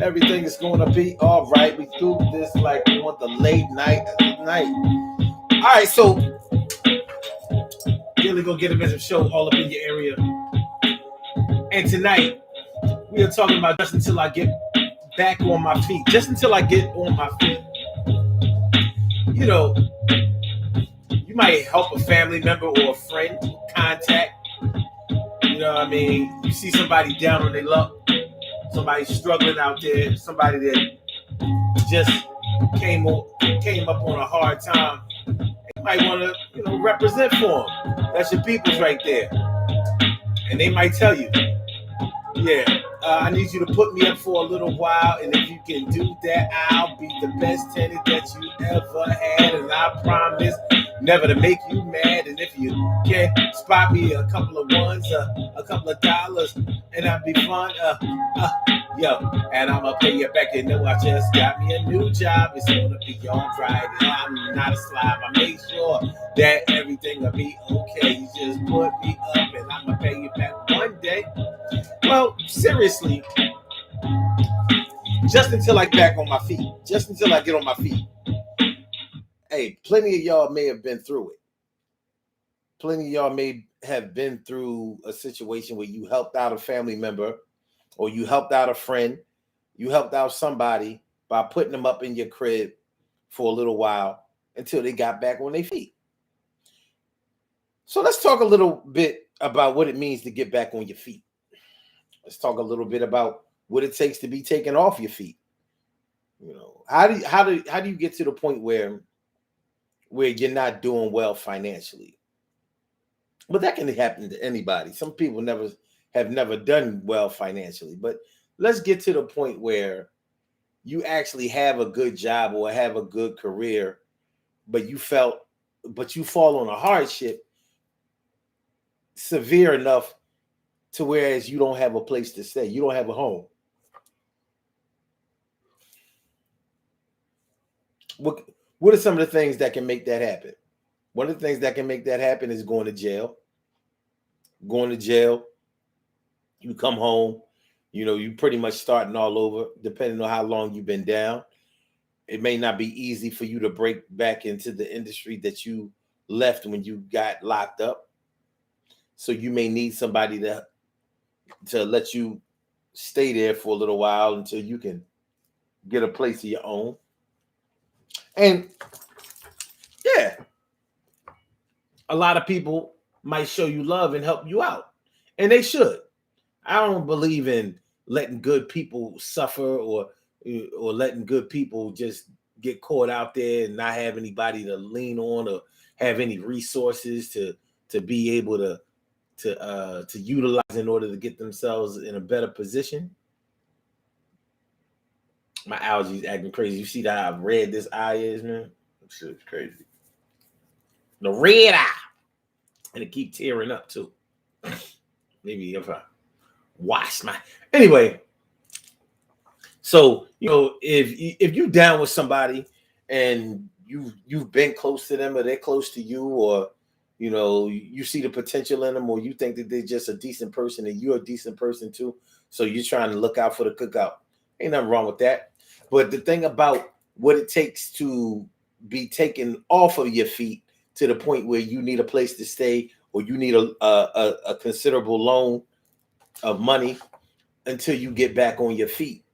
Everything is going to be all right. We do this like we want the late night. All right, so really gonna get a vision show all up in your area. And tonight we are talking about just until I get back on my feet. Just until I get on my feet. You know, you might help a family member or a friend contact. You know what I mean? You see somebody down on their luck, somebody struggling out there, somebody that just came up on a hard time. You might want to, represent for them. That's your peoples right there, and they might tell you, yeah, I need you to put me up for a little while, and if you can do that, I'll be the best tenant that you ever had, and I promise never to make you mad. And if you can spot me a couple of ones, a couple of dollars, and I'll be fun. Yo, and I'ma pay you back. You know, I just got me a new job. It's gonna be all right. And I'm not a slob. I make sure that everything will be okay. You just put me up, and I'ma pay you back one day. Well, seriously, just until I get back on my feet, just until I get on my feet. Hey, plenty of y'all may have been through it. Plenty of y'all may have been through a situation where you helped out a family member or you helped out a friend, you helped out somebody by putting them up in your crib for a little while until they got back on their feet. So let's talk a little bit about what it means to get back on your feet. Let's talk a little bit about what it takes to be taken off your feet. You know, how do you get to the point where you're not doing well financially? But that can happen to anybody. Some people have never done well financially. But let's get to the point where you actually have a good job or have a good career, but you fall on a hardship severe enough to whereas you don't have a place to stay. You don't have a home. What are some of the things that can make that happen? One of the things that can make that happen is going to jail. Going to jail, you come home, you pretty much starting all over, depending on how long you've been down. It may not be easy for you to break back into the industry that you left when you got locked up. So you may need somebody to let you stay there for a little while until you can get a place of your own. And yeah, a lot of people might show you love and help you out, and they should. I don't believe in letting good people suffer or letting good people just get caught out there and not have anybody to lean on or have any resources to be able to utilize in order to get themselves in a better position. My allergies acting crazy. You see how red this eye is, man? This shit's crazy. The red eye. And it keep tearing up too. Maybe if I wash my anyway. So if you're down with somebody and you've been close to them or they're close to you, or you see the potential in them, or you think that they're just a decent person and you're a decent person too, so you're trying to look out for the cookout. Ain't nothing wrong with that. But the thing about what it takes to be taken off of your feet to the point where you need a place to stay or you need a considerable loan of money until you get back on your feet.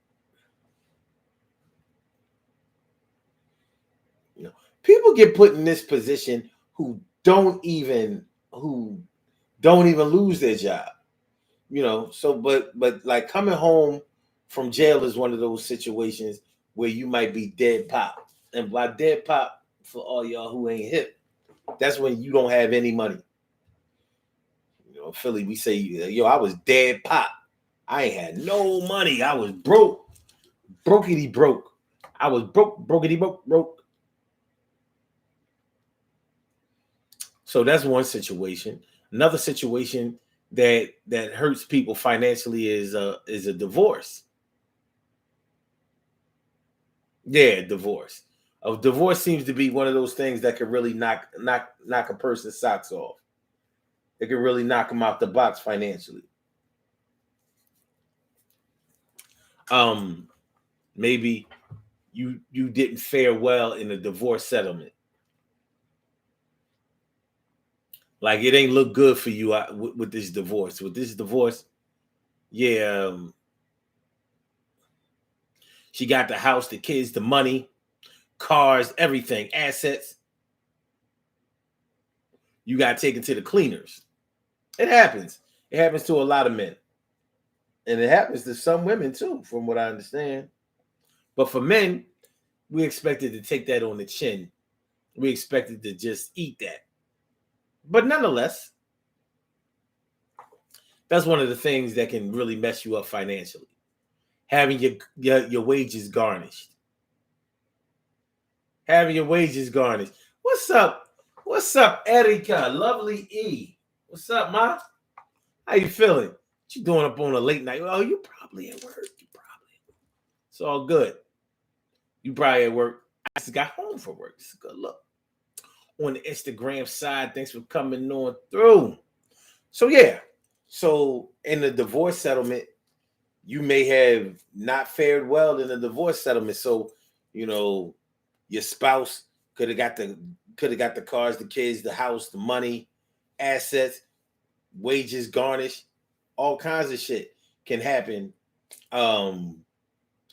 People get put in this position who don't even lose their job. So but like coming home from jail is one of those situations where you might be dead pop. And by dead pop, for all y'all who ain't hip, that's when you don't have any money. In Philly, we say, yo, I was dead pop. I ain't had no money. I was broke. Brokety broke. I was brokety broke. So that's one situation. Another situation that hurts people financially is a divorce. Yeah, divorce. A divorce seems to be one of those things that could really knock a person's socks off. It can really knock them out the box financially. Maybe you didn't fare well in the divorce settlement. Like it ain't look good for you with this divorce. With this divorce, yeah, she got the house, the kids, the money, cars, everything, assets. You got taken to the cleaners. It happens. It happens to a lot of men. And it happens to some women too, from what I understand. But for men, we expected to take that on the chin. We expected to just eat that. But nonetheless, that's one of the things that can really mess you up financially. Having your wages garnished. Having your wages garnished. What's up? What's up, Erica? Lovely E. What's up, Ma? How you feeling? What you doing up on a late night? Oh, you probably at work. It's all good. You probably at work. I just got home from work. It's a good look. On the Instagram side, thanks for coming on through. So, yeah. So, in the divorce settlement, you may have not fared well in the divorce settlement. So, your spouse could have got the cars, the kids, the house, the money, assets, wages garnished, all kinds of shit can happen in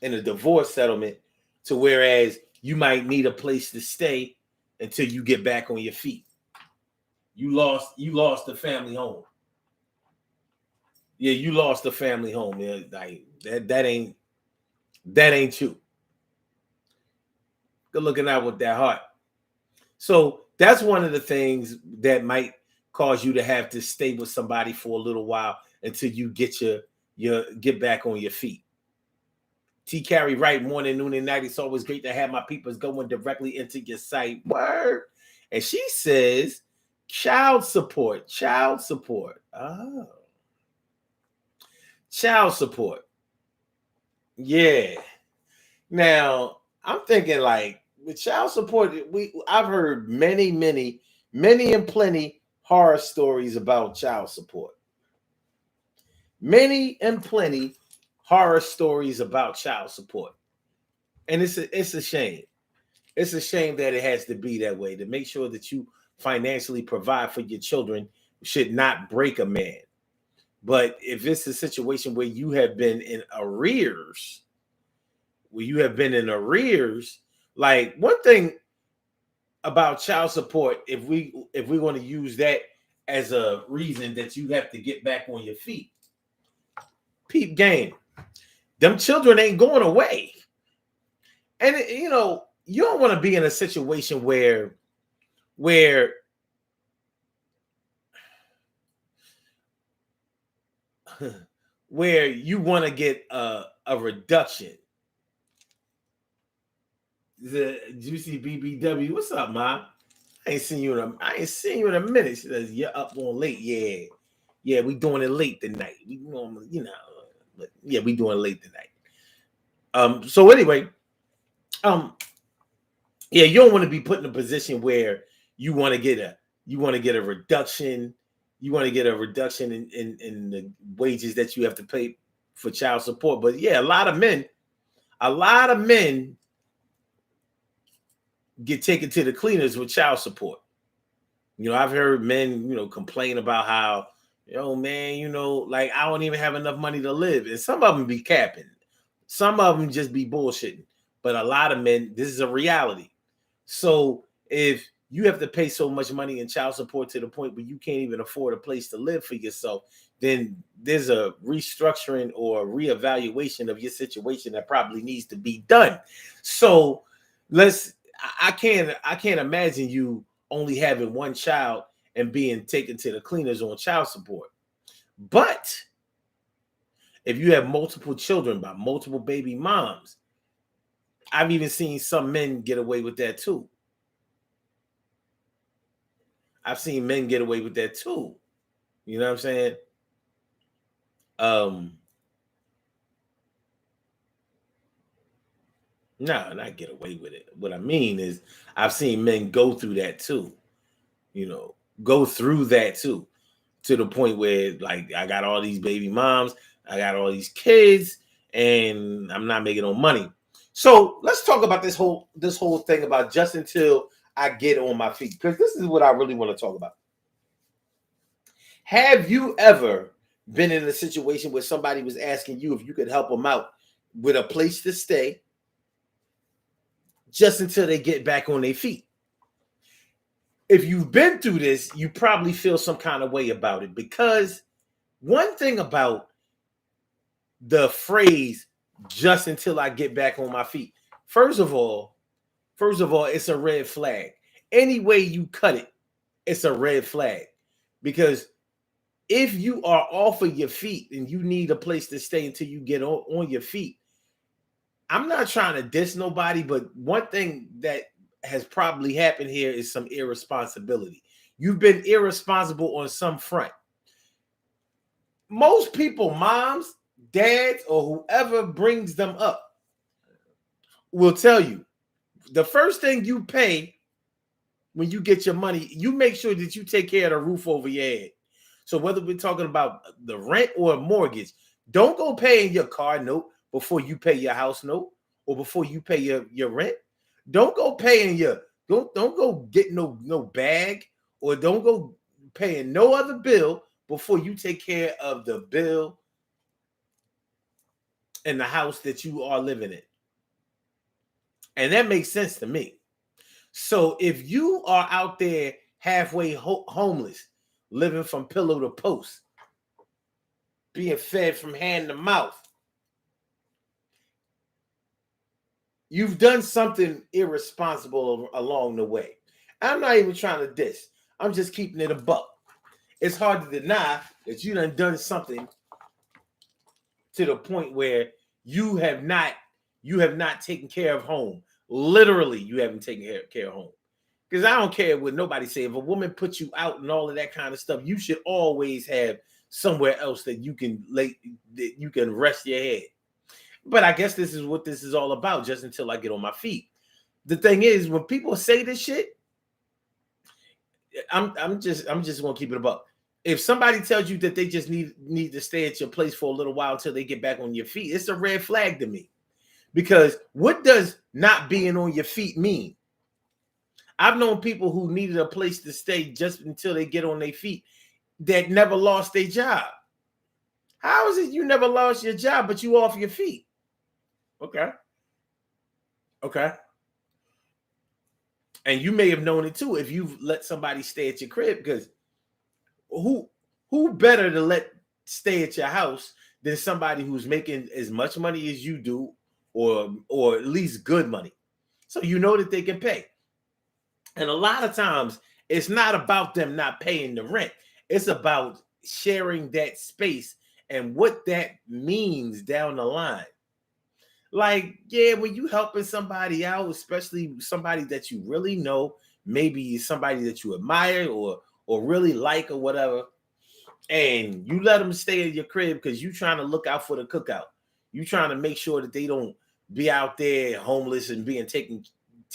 a divorce settlement, to whereas you might need a place to stay until you get back on your feet. You lost the family home. Yeah, you lost the family home. Yeah, like that ain't you. Good looking out with that heart. So that's one of the things that might cause you to have to stay with somebody for a little while until you get get back on your feet. T. Carey Wright, morning, noon, and night. It's always great to have my peoples going directly into your site. Word. And she says, child support. Oh. Child support. Yeah. Now, I'm thinking like with child support, I've heard many and plenty horror stories about child support. Many and plenty horror stories about child support. And it's a shame. It's a shame that it has to be that way. To make sure that you financially provide for your children should not break a man. But if it's a situation where you have been in arrears, like one thing about child support, if we want to use that as a reason that you have to get back on your feet, peep game, them children ain't going away. And you don't want to be in a situation where you want to get a reduction. The Juicy BBW, what's up, Ma? I ain't seen you in a minute. She says you're up on late. Yeah, we doing it late tonight. We normally, but yeah, we doing it late tonight. So anyway, yeah, you don't want to be put in a position where you want to get a reduction. You want to get a reduction in the wages that you have to pay for child support. But yeah, a lot of men get taken to the cleaners with child support. I've heard men, complain about how, man, like I don't even have enough money to live. And some of them be capping. Some of them just be bullshitting. But a lot of men, this is a reality. So if you have to pay so much money in child support to the point where you can't even afford a place to live for yourself, then there's a restructuring or reevaluation of your situation that probably needs to be done. So I can't imagine you only having one child and being taken to the cleaners on child support. But if you have multiple children by multiple baby moms, I've even seen some men get away with that too. I've seen men get away with that too. You know what I'm saying? No, not get away with it. What I mean is I've seen men go through that too. To the point where like I got all these baby moms, I got all these kids, and I'm not making no money. So let's talk about this whole thing about just until I get on my feet, because this is what I really want to talk about. Have you ever been in a situation where somebody was asking you if you could help them out with a place to stay just until they get back on their feet? If you've been through this, you probably feel some kind of way about it, because one thing about the phrase just until I get back on my feet, first of all, it's a red flag. Any way you cut it, it's a red flag. Because if you are off of your feet and you need a place to stay until you get on your feet, I'm not trying to diss nobody, but one thing that has probably happened here is some irresponsibility. You've been irresponsible on some front. Most people, moms, dads, or whoever brings them up, will tell you the first thing you pay when you get your money, you make sure that you take care of the roof over your head. So whether we're talking about the rent or a mortgage, don't go paying your car note before you pay your house note or before you pay your rent. Don't go paying don't go get no bag, or don't go paying no other bill before you take care of the bill in the house that you are living in. And that makes sense to me. So if you are out there halfway homeless, living from pillow to post, being fed from hand to mouth, you've done something irresponsible along the way. I'm not even trying to diss. I'm just keeping it a buck. It's hard to deny that you done something to the point where you have not taken care of home. Literally, you haven't taken care of home. Because I don't care what nobody say. If a woman puts you out and all of that kind of stuff, you should always have somewhere else that you can rest your head. But I guess this is what this is all about, just until I get on my feet. The thing is, when people say this shit, I'm just gonna keep it above. If somebody tells you that they just need to stay at your place for a little while until they get back on your feet, it's a red flag to me. Because what does not being on your feet mean? I've known people who needed a place to stay just until they get on their feet that never lost their job. How is it you never lost your job, but you off your feet? Okay. And you may have known it too if you've let somebody stay at your crib, because who better to let stay at your house than somebody who's making as much money as you do, or at least good money. So you know that they can pay. And a lot of times it's not about them not paying the rent. It's about sharing that space and what that means down the line. Like, yeah, when you helping somebody out, especially somebody that you really know, maybe somebody that you admire or really like or whatever, and you let them stay in your crib because you trying to look out for the cookout. You trying to make sure that they don't be out there homeless and being taken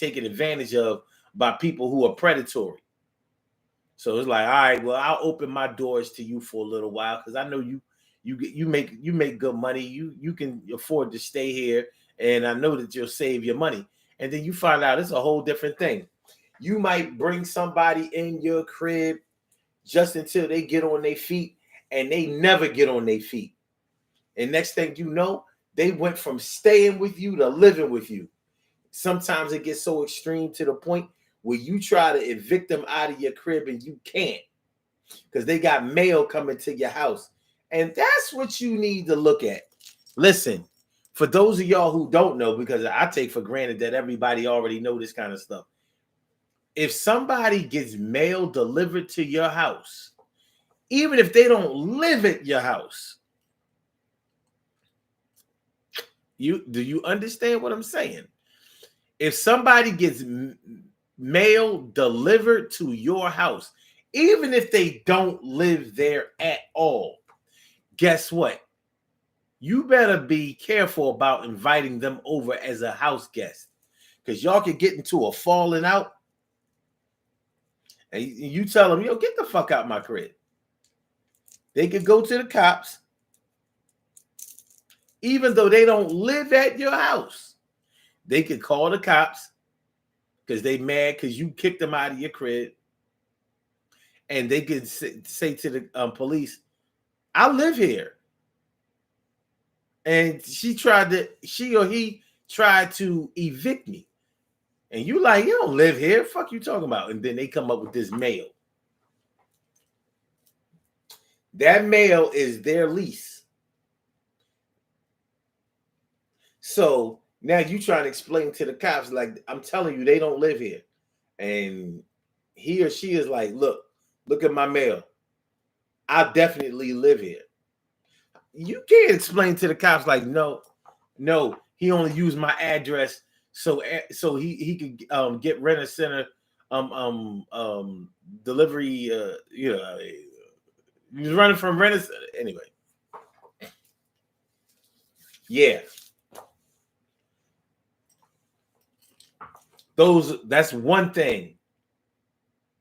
advantage of by people who are predatory. So it's like, all right, well, I'll open my doors to you for a little while because I know you make good money. You can afford to stay here, and I know that you'll save your money. And then you find out it's a whole different thing. You might bring somebody in your crib just until they get on their feet, and they never get on their feet. And next thing you know, they went from staying with you to living with you. Sometimes it gets so extreme to the point where you try to evict them out of your crib and you can't, because they got mail coming to your house. And that's what you need to look at. Listen, for those of y'all who don't know, because I take for granted that everybody already know this kind of stuff. If somebody gets mail delivered to your house, even if they don't live at your house, do you understand what I'm saying? If somebody gets mail delivered to your house, even if they don't live there at all, guess what? You better be careful about inviting them over as a house guest, because y'all can get into a falling out, and you tell them, yo, get the fuck out my crib. They could go to the cops, even though they don't live at your house. They could call the cops because they mad because you kicked them out of your crib. And they could say to the police, I live here. And she or he tried to evict me. And you like, you don't live here. Fuck you talking about? And then they come up with this mail. That mail is their lease. So now you trying to explain to the cops, like, I'm telling you, they don't live here. And he or she is like, look at my mail. I definitely live here. You can't explain to the cops like, no, he only used my address so he could get Rent-A-Center delivery. He was running from Rent-A-Center anyway. Yeah, that's one thing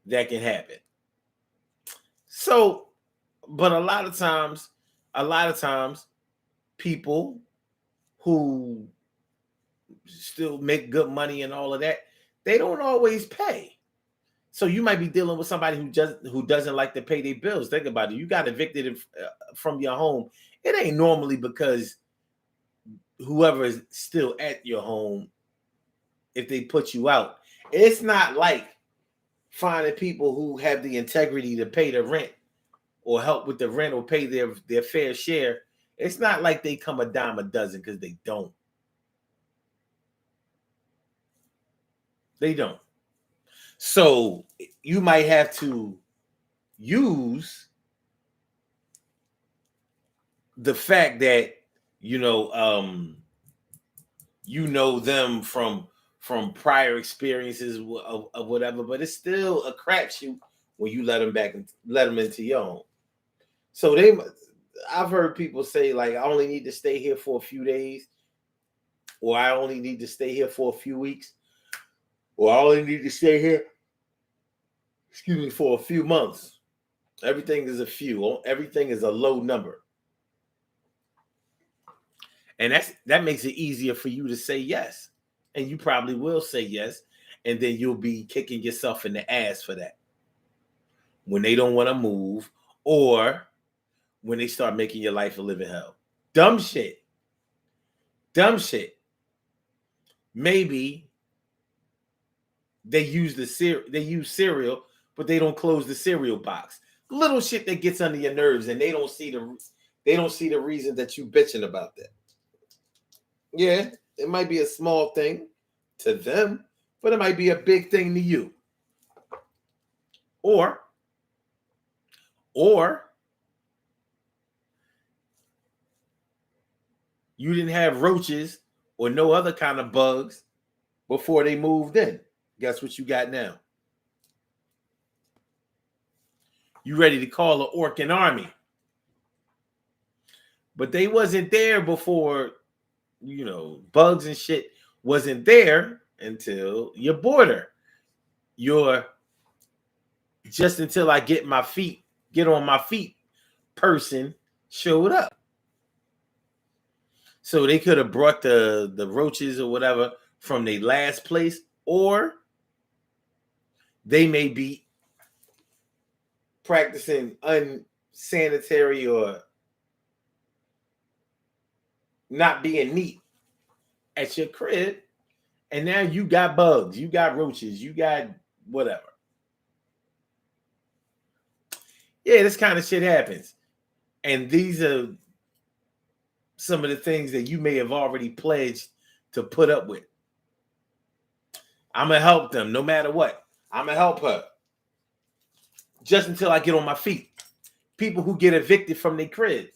that can happen. So, but a lot of times, people who still make good money and all of that, they don't always pay. So you might be dealing with somebody who doesn't like to pay their bills. Think about it. You got evicted from your home. It ain't normally because whoever is still at your home, if they put you out, it's not like finding people who have the integrity to pay the rent or help with the rent or pay their fair share. It's not like they come a dime a dozen, because they don't. They don't. So you might have to use the fact that you know them from prior experiences of whatever, but it's still a crapshoot when you let them into your home. So I've heard people say, like, I only need to stay here for a few days, or I only need to stay here for a few weeks, or I only need to stay here, for a few months. Everything is a few. Everything is a low number. And that makes it easier for you to say yes. And you probably will say yes. And then you'll be kicking yourself in the ass for that. When they don't want to move, or when they start making your life a living hell. Dumb shit. Maybe they use cereal, but they don't close the cereal box. Little shit that gets under your nerves, and they don't see the reason that you bitching about that. Yeah, it might be a small thing to them, but it might be a big thing to you. Or you didn't have roaches or no other kind of bugs before they moved in. Guess what you got now? You ready to call the Orkin army. But they wasn't there before, bugs and shit wasn't there until your border. Just until I get on my feet person showed up. So they could have brought the roaches or whatever from their last place, or they may be practicing unsanitary or not being neat at your crib, and now you got bugs, you got roaches, you got whatever. Yeah, this kind of shit happens. And these are some of the things that you may have already pledged to put up with. I'm going to help them no matter what. I'm going to help her just until I get on my feet. People who get evicted from their cribs.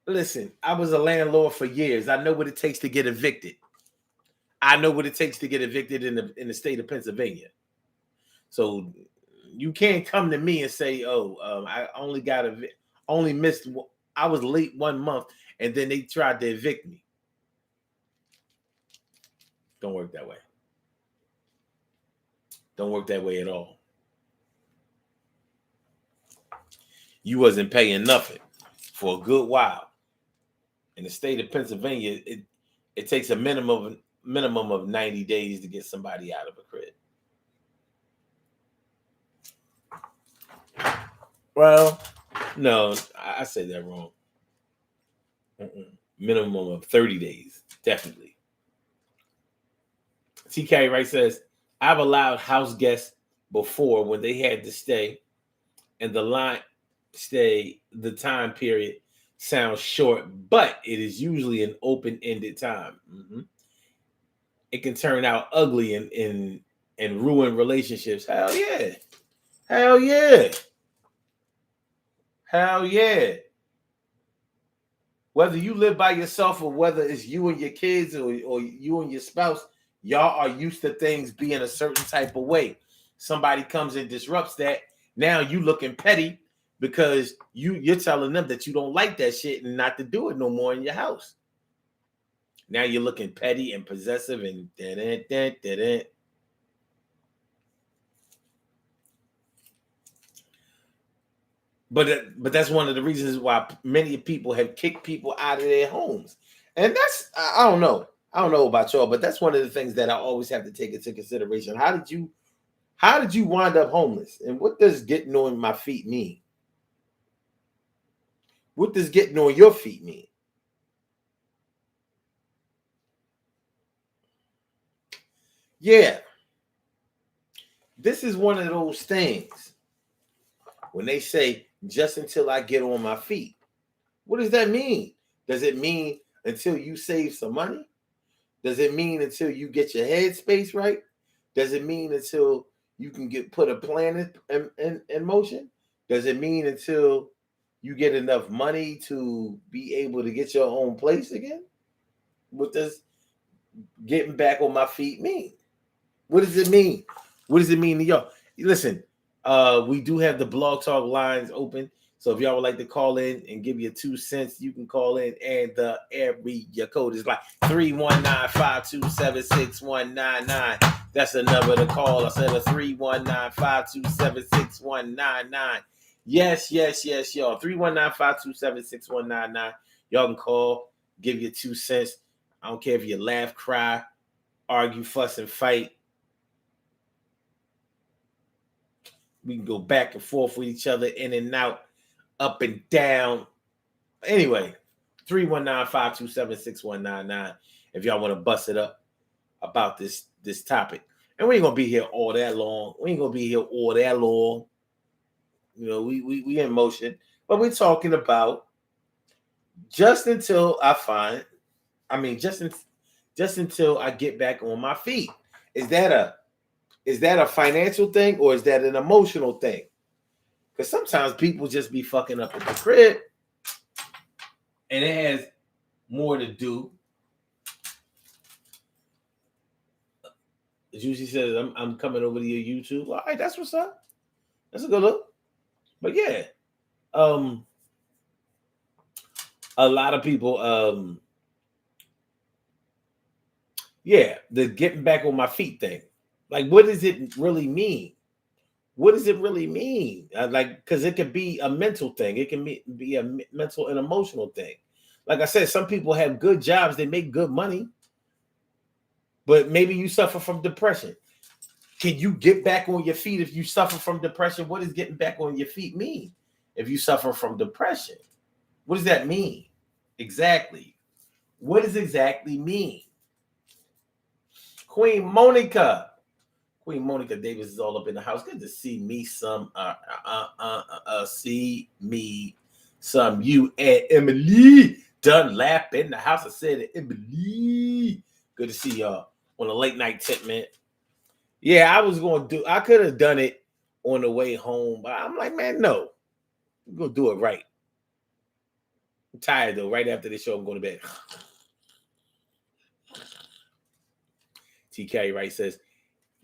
Listen, I was a landlord for years. I know what it takes to get evicted. I know what it takes to get evicted in the state of Pennsylvania. So you can't come to me and say, I only missed, I was late 1 month, and then they tried to evict me. Don't work that way. Don't work that way at all. You wasn't paying nothing for a good while. In the state of Pennsylvania, it takes a minimum minimum of 90 days to get somebody out of a crib. Well, no, I said that wrong. Minimum of 30 days, definitely. TK Wright says, I've allowed house guests before when they had to stay, and the time period sounds short, but it is usually an open-ended time. It can turn out ugly and ruin relationships. Hell yeah. Hell yeah. Hell yeah. Whether you live by yourself or whether it's you and your kids or you and your spouse, y'all are used to things being a certain type of way. Somebody comes and disrupts that. Now you looking petty because you're telling them that you don't like that shit and not to do it no more in your house. Now you're looking petty and possessive and But that's one of the reasons why many people have kicked people out of their homes. And that's, I don't know about y'all, but that's one of the things that I always have to take into consideration. How did you wind up homeless? And what does getting on my feet mean? What does getting on your feet mean? Yeah. This is one of those things. When they say, just until I get on my feet, what does that mean? Does it mean until you save some money? Does it mean until you get your headspace right? Does it mean until you can put a plan in motion? Does it mean until you get enough money to be able to get your own place again? What does getting back on my feet mean? What does it mean? What does it mean to y'all? Listen, we do have the Blog Talk lines open. So if y'all would like to call in and give you 2 cents, you can call in. And the area code is like 319-527-6199. That's the number to call. I said a 319-527-6199. Yes, y'all. 319-527-6199. Y'all can call, give you 2 cents. I don't care if you laugh, cry, argue, fuss, and fight. We can go back and forth with each other, in and out, up and down. Anyway, 319-527-6199 if y'all want to bust it up about this topic. And we ain't going to be here all that long. You know, we in motion. But we're talking about just until I get back on my feet. Is that a financial thing or is that an emotional thing? Because sometimes people just be fucking up at the crib and it has more to do. Juicy says, I'm coming over to your YouTube. All right, that's what's up. That's a good look. But yeah, a lot of people, the getting back on my feet thing. Like, what does it really mean? What does it really mean? Because it could be a mental thing. It can be a mental and emotional thing. Like I said, some people have good jobs. They make good money. But maybe you suffer from depression. Can you get back on your feet if you suffer from depression? What does getting back on your feet mean? If you suffer from depression, what does that mean? Exactly. What does exactly mean? Queen Monica Davis is all up in the house. Good to see me some. You and Emily Dunlap in the house. I said Emily. Good to see y'all on a late night tip, man. Yeah, I could have done it on the way home, but I'm like, man, no. I'm gonna do it right. I'm tired though. Right after this show, I'm going to bed. TK Wright says,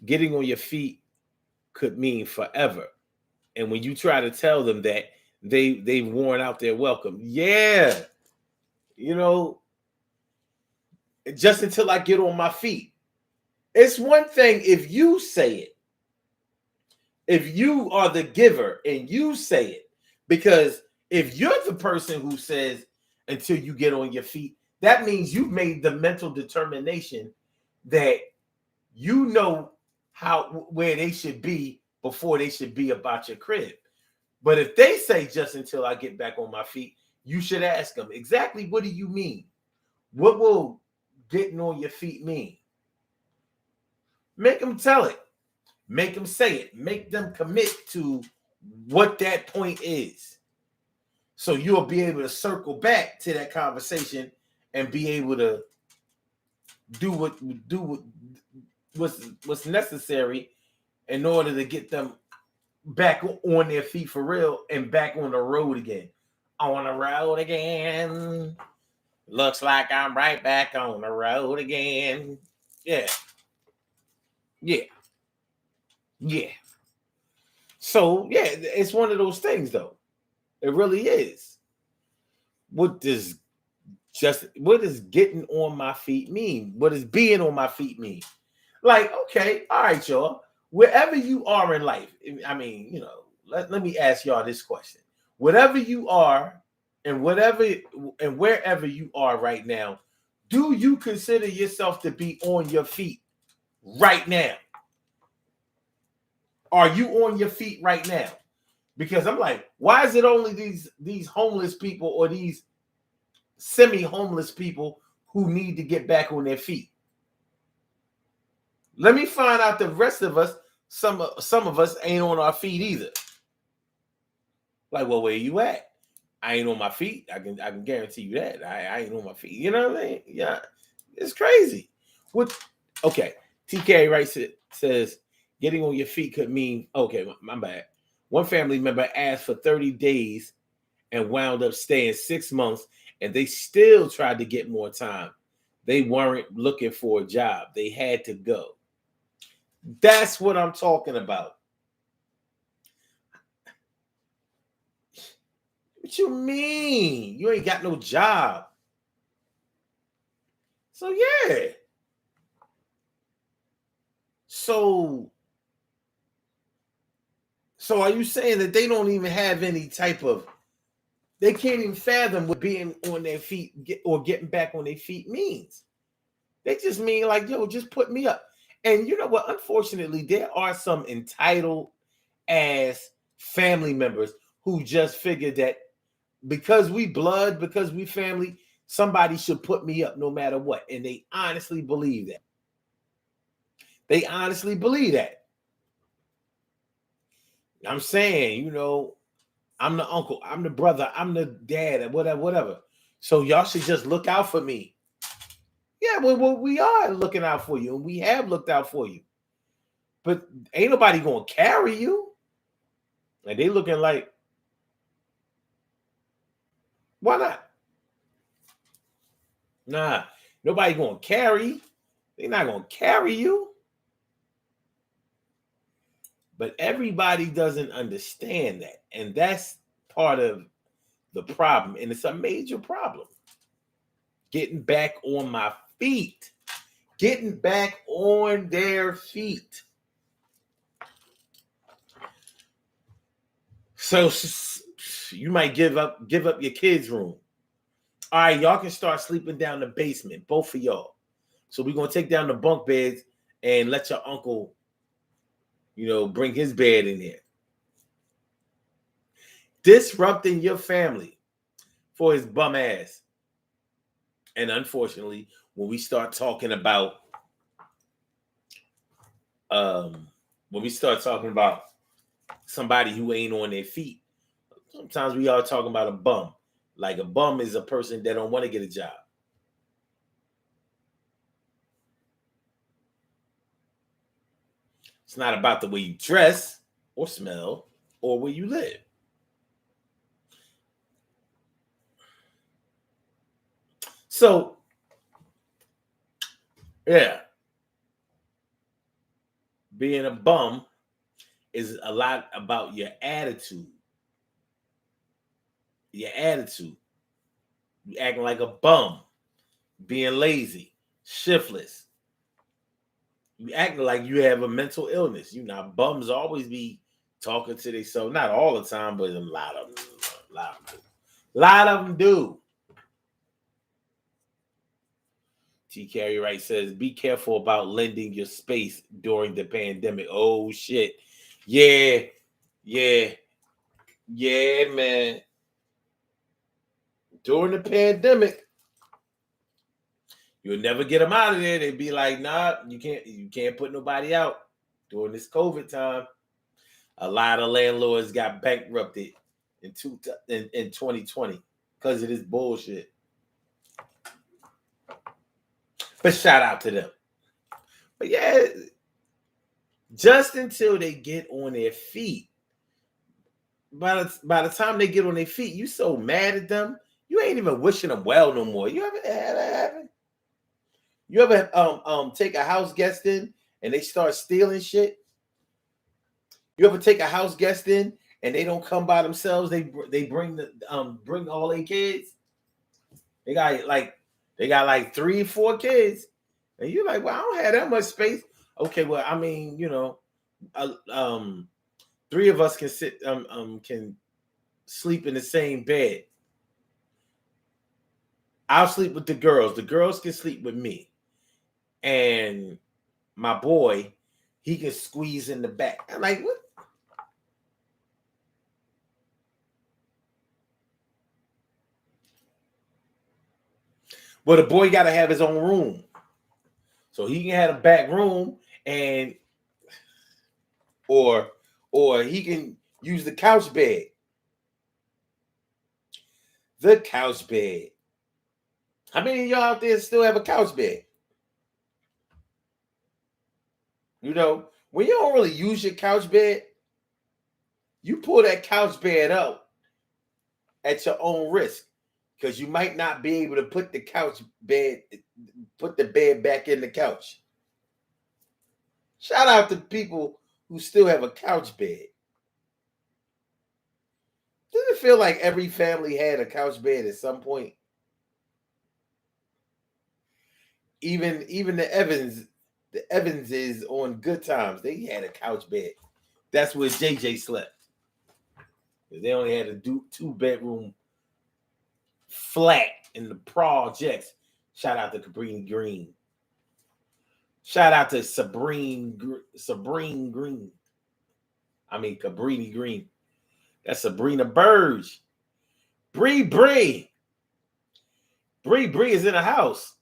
getting on your feet could mean forever. And when you try to tell them that, they've worn out their welcome. Yeah. You know, just until I get on my feet. It's one thing if you say it. If you are the giver and you say it. Because if you're the person who says until you get on your feet, that means you've made the mental determination that you know where they should be before they should be about your crib. But if they say just until I get back on my feet, you should ask them exactly what do you mean? What will getting on your feet mean? Make them tell it. Make them say it. Make them commit to what that point is. So you'll be able to circle back to that conversation and be able to do what's necessary in order to get them back on their feet for real and back on the road again. On the road again. Looks like I'm right back on the road again. Yeah. Yeah. Yeah. So, yeah, it's one of those things, though. It really is. What does getting on my feet mean? What does being on my feet mean? Like, okay, all right, y'all. Wherever you are in life, I mean, you know, let me ask y'all this question. Whatever you are and wherever you are right now, do you consider yourself to be on your feet right now? Are you on your feet right now? Because I'm like, why is it only these homeless people or these semi-homeless people who need to get back on their feet? Let me find out the rest of us, some of us ain't on our feet either. Like, well, where you at? I ain't on my feet. I can guarantee you that. I ain't on my feet. You know what I mean? Yeah. It's crazy. Okay. TK right says getting on your feet could mean, okay, my bad. One family member asked for 30 days and wound up staying 6 months, and they still tried to get more time. They weren't looking for a job. They had to go. That's what I'm talking about. What you mean? You ain't got no job. So, yeah. So are you saying that they don't even have any type of, they can't even fathom what being on their feet or getting back on their feet means? They just mean like, yo, just put me up. And you know what? Unfortunately, there are some entitled ass family members who just figured that because we blood, because we family, somebody should put me up no matter what. And they honestly believe that. They honestly believe that. I'm saying, you know, I'm the uncle, I'm the brother, I'm the dad, whatever. So y'all should just look out for me. Yeah, well, we are looking out for you, and we have looked out for you. But ain't nobody gonna carry you. And they looking like, why not? Nah, nobody gonna carry. They're not gonna carry you. But everybody doesn't understand that. And that's part of the problem. And it's a major problem. Getting back on my feet. Getting back on their feet. So you might give up your kids' room. All right, y'all can start sleeping down the basement, both of y'all. So we're gonna take down the bunk beds and let your uncle, you know, bring his bed in there. Disrupting your family for his bum ass. And unfortunately, when we start talking about somebody who ain't on their feet, sometimes we are talking about a bum. Like a bum is a person that don't want to get a job. It's not about the way you dress or smell or where you live. So, yeah, being a bum is a lot about your attitude. Your attitude. You acting like a bum, being lazy, shiftless. You acting like you have a mental illness. You know, bums always be talking to themselves. Not all the time, but a lot of them. A lot of them do. T. Carey Wright says, be careful about lending your space during the pandemic. Oh, shit. Yeah, man. During the pandemic, you'll never get them out of there. They'd be like, nah, you can't put nobody out during this COVID time. A lot of landlords got bankrupted in 2020 because of this bullshit. But shout out to them. But yeah, just until they get on their feet. By the time they get on their feet, you so mad at them, you ain't even wishing them well no more. You ever had that happen? You ever take a house guest in and they start stealing shit? You ever take a house guest in and they don't come by themselves? They bring bring all their kids. They got like 3 or 4 kids, and you're like, well, I don't have that much space. Okay, well, I mean, 3 of us can can sleep in the same bed. I'll sleep with the girls. The girls can sleep with me, and my boy, he can squeeze in the back. I'm like, what? Well, the boy got to have his own room, so he can have a back room, and or he can use the couch bed. The couch bed. How many of y'all out there still have a couch bed? When you don't really use your couch bed, you pull that couch bed up at your own risk, because you might not be able to put the bed back in the couch. Shout out to people who still have a couch bed. Doesn't it feel like every family had a couch bed at some point? Even the Evanses on Good Times, they had a couch bed. That's where JJ slept. They only had a 2-bedroom flat in the projects. Shout out to Cabrini Green. Shout out to Cabrini Green. That's Sabrina Burge. Bree is in the house.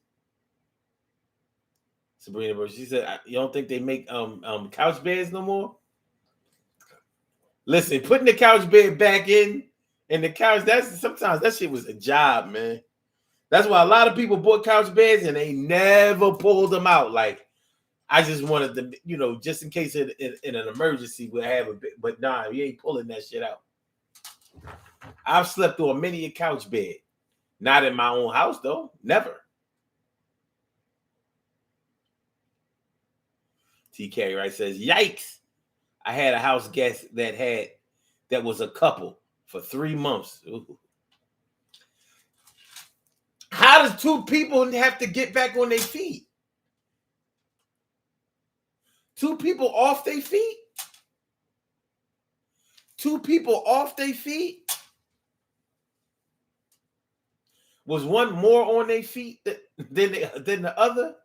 Sabrina Burge. She said, you don't think they make couch beds no more? Listen, putting the couch bed back in the couch, sometimes that shit was a job, man. That's why a lot of people bought couch beds and they never pulled them out. Like, I just wanted to, just in case in an emergency we'll have a bit, but nah, you ain't pulling that shit out. I've slept on many a couch bed. Not in my own house, though. Never. TK Wright says, yikes. I had a house guest that was a couple for 3 months. Ooh. How does 2 people have to get back on their feet? 2 people off their feet? 2 people off their feet? Was one more on their feet than the other?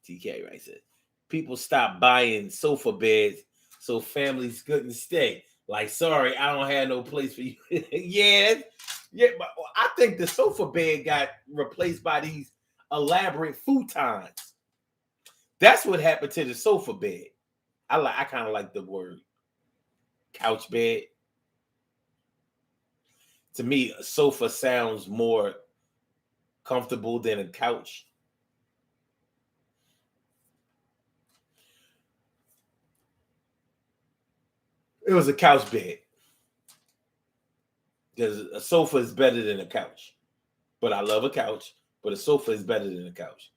TK Wright said, people stopped buying sofa beds so families couldn't stay. Like, sorry, I don't have no place for you. yeah, but I think the sofa bed got replaced by these elaborate futons. That's what happened to the sofa bed. I kind of like the word couch bed. To me, a sofa sounds more comfortable than a couch. It was a couch bed. Because a sofa is better than a couch. But I love a couch, but a sofa is better than a couch.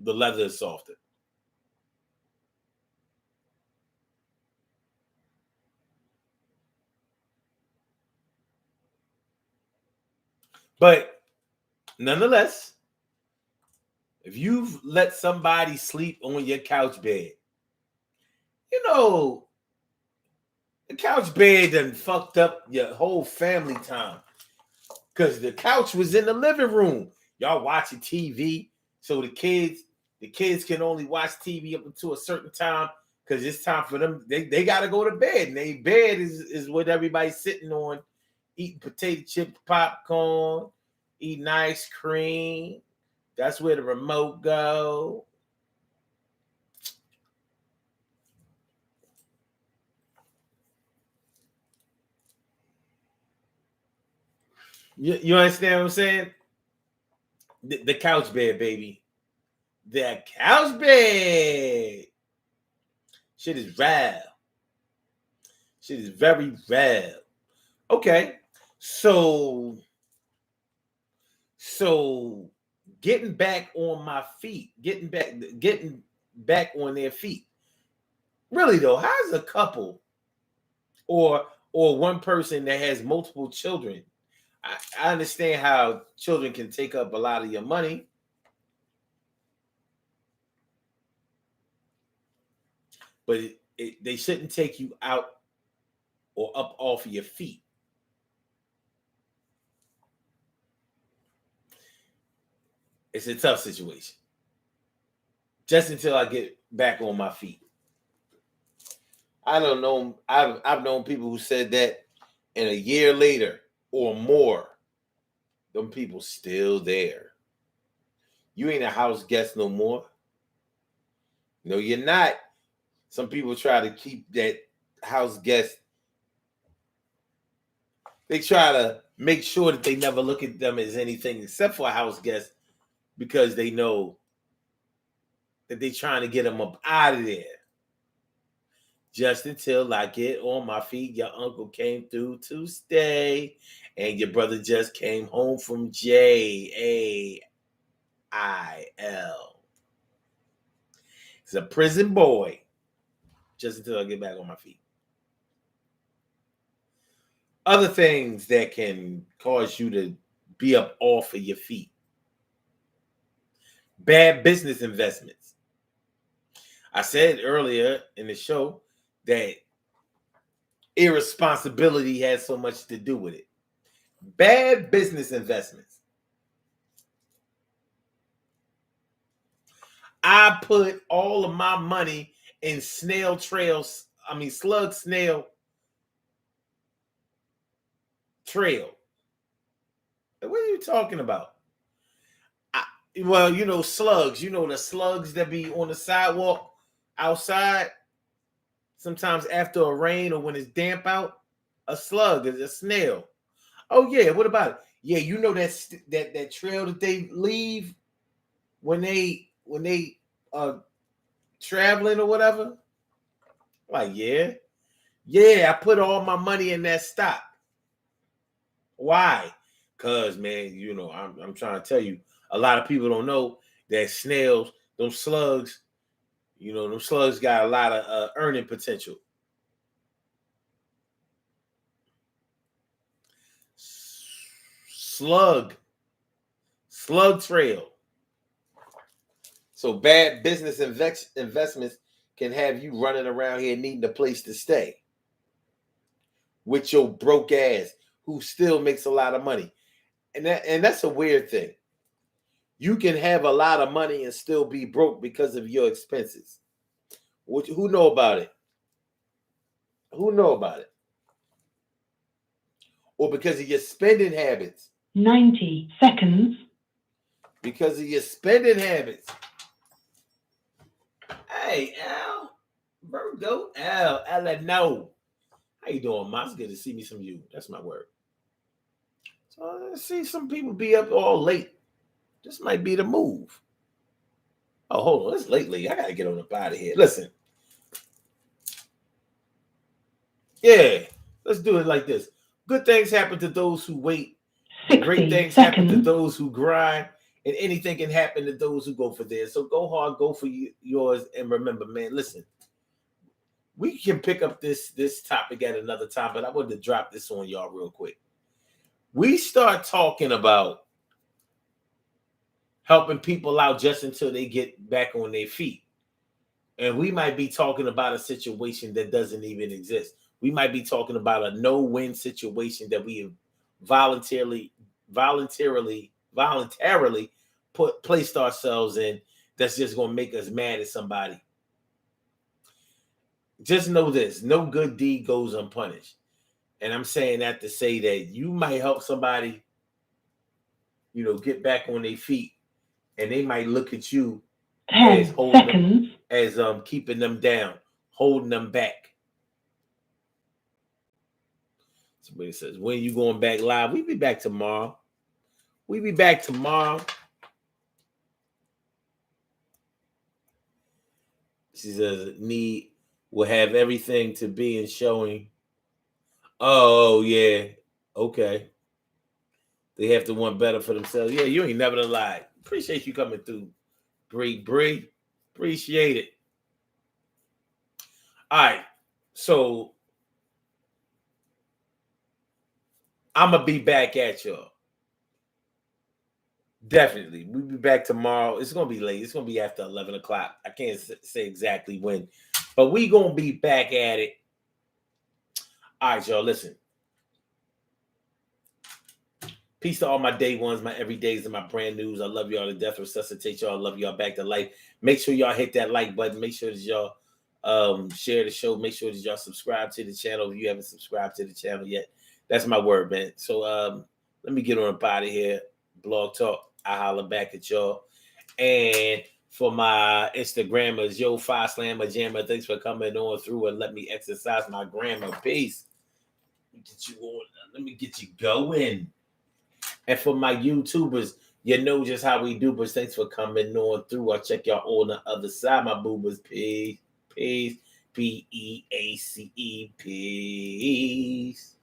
The leather is softer. But nonetheless, if you've let somebody sleep on your couch bed, the couch bed done fucked up your whole family time. because the couch was in the living room. Y'all watching TV, so the kids can only watch TV up until a certain time because it's time for them. They got to go to bed, and they bed is what everybody's sitting on, eating potato chip popcorn, eating ice cream. That's where the remote go. You understand what I'm saying? The couch bed, baby. The couch bed. Shit is rare. Shit is very rare. Okay. So getting back on my feet, getting back on their feet. Really though, how's a couple or one person that has multiple children? I understand how children can take up a lot of your money, but they shouldn't take you out or up off of your feet. It's a tough situation. Just until I get back on my feet. I don't know. I've known people who said that, and a year later or more, them people still there. You ain't a house guest no more. No, you're not. Some people try to keep that house guest. They try to make sure that they never look at them as anything except for a house guest because they know that they're trying to get them up out of there. Just until I get on my feet, your uncle came through to stay, and your brother just came home from jail. He's a prison boy. Just until I get back on my feet. Other things that can cause you to be up off of your feet. Bad business investments. I said earlier in the show that irresponsibility has so much to do with it. Bad business investments. I put all of my money in slug snail trail. What are you talking about? Slugs. The slugs that be on the sidewalk outside. Sometimes after a rain or when it's damp out, a slug is a snail. Oh yeah, what about it? Yeah, that trail that they leave when they traveling or whatever. Like yeah, I put all my money in that stock. Why? Cause man, I'm trying to tell you, a lot of people don't know that snails, those slugs. Them slugs got a lot of earning potential. Slug trail. So bad business investments can have you running around here needing a place to stay with your broke ass who still makes a lot of money. And that's a weird thing. You can have a lot of money and still be broke because of your expenses. Who know about it? Who know about it? Or because of your spending habits. 90 seconds. Because of your spending habits. Hey, Al. Virgo. Eleanor. How you doing, Ma? It's good to see me some you. That's my word. So I see some people be up all late. This might be the move. Oh, hold on. It's lately. I got to get on up out of here. Listen. Yeah. Let's do it like this. Good things happen to those who wait. Great things happen to those who grind. And anything can happen to those who go for theirs. So go hard, go for yours. And remember, man, listen. We can pick up this topic at another time, but I wanted to drop this on y'all real quick. We start talking about helping people out just until they get back on their feet. And we might be talking about a situation that doesn't even exist. We might be talking about a no-win situation that we have voluntarily voluntarily placed ourselves in that's just going to make us mad at somebody. Just know this, no good deed goes unpunished. And I'm saying that to say that you might help somebody, get back on their feet, and they might look at you 10 as holding seconds. them, as keeping them down, holding them back. Somebody says, when you going back live? We be back tomorrow. She says, need will have everything to be in showing. Oh, yeah. Okay. They have to want better for themselves. Yeah, you ain't never lied. Appreciate you coming through, Bree. Appreciate it. All right. So I'm going to be back at y'all. Definitely. We'll be back tomorrow. It's going to be late. It's going to be after 11 o'clock. I can't say exactly when, but we going to be back at it. All right, y'all. Listen. Peace to all my day ones, my everydays, and my brand news. I love y'all to death. Resuscitate y'all. I love y'all back to life. Make sure y'all hit that like button. Make sure that y'all share the show. Make sure that y'all subscribe to the channel if you haven't subscribed to the channel yet. That's my word, man. So let me get on up out of here. Blog Talk. I holler back at y'all. And for my Instagrammers, yo, 5 Slammer Jammer, thanks for coming on through and let me exercise my grammar. Peace. Let me get you going. And for my YouTubers, you know just how we do, but thanks for coming on through. I'll check y'all on the other side, my boomers. Peace. Peace. Peace. Peace.